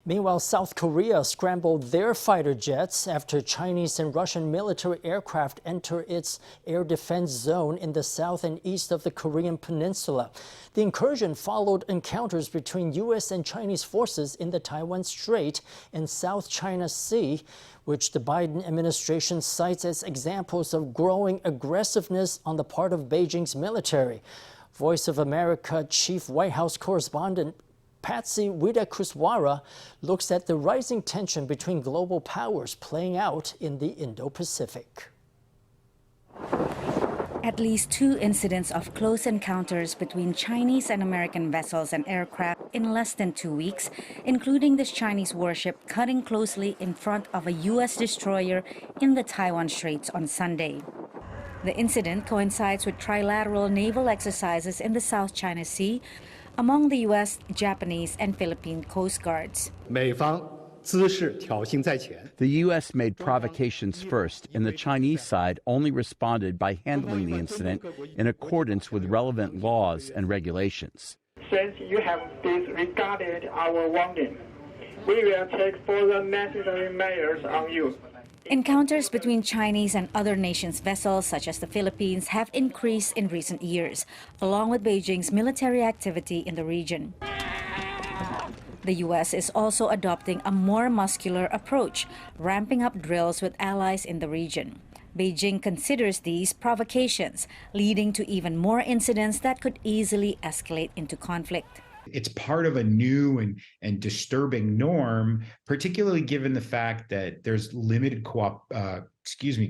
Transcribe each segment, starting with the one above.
Meanwhile, South Korea scrambled their fighter jets after Chinese and Russian military aircraft enter its air defense zone in the south and east of the Korean Peninsula. The incursion followed encounters between U.S. and Chinese forces in the Taiwan Strait and South China Sea, which the Biden administration cites as examples of growing aggressiveness on the part of Beijing's military. Voice of America Chief White House correspondent Patsy Widakuswara looks at the rising tension between global powers playing out in the Indo-Pacific. At least 2 incidents of close encounters between Chinese and American vessels and aircraft in less than 2 weeks, including this Chinese warship cutting closely in front of a U.S. destroyer in the Taiwan Straits on Sunday. The incident coincides with trilateral naval exercises in the South China Sea among the U.S., Japanese, and Philippine Coast Guards. The U.S. made provocations first, and the Chinese side only responded by handling the incident in accordance with relevant laws and regulations. Since you have disregarded our warning, we will take further necessary measures on you. Encounters between Chinese and other nations' vessels, such as the Philippines, have increased in recent years, along with Beijing's military activity in the region. The U.S. is also adopting a more muscular approach, ramping up drills with allies in the region. Beijing considers these provocations, leading to even more incidents that could easily escalate into conflict. It's part of a new and disturbing norm, particularly given the fact that there's limited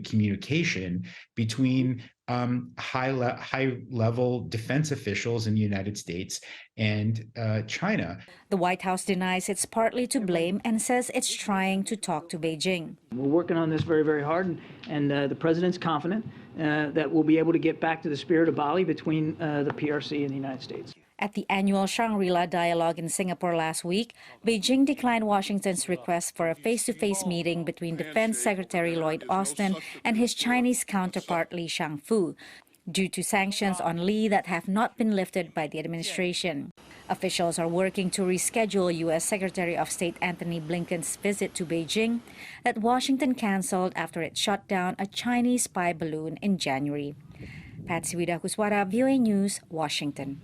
communication between high-level defense officials in the United States and China. The White House denies it's partly to blame and says it's trying to talk to Beijing. We're working on this very, very hard, and the president's confident that we'll be able to get back to the spirit of Bali between the PRC and the United States. At the annual Shangri-La dialogue in Singapore last week, Beijing declined Washington's request for a face-to-face meeting between Defense Secretary Lloyd Austin and his Chinese counterpart Li Shangfu, due to sanctions on Li that have not been lifted by the administration. Officials are working to reschedule U.S. Secretary of State Antony Blinken's visit to Beijing that Washington canceled after it shot down a Chinese spy balloon in January. Patsy Widakuswara, VOA News, Washington.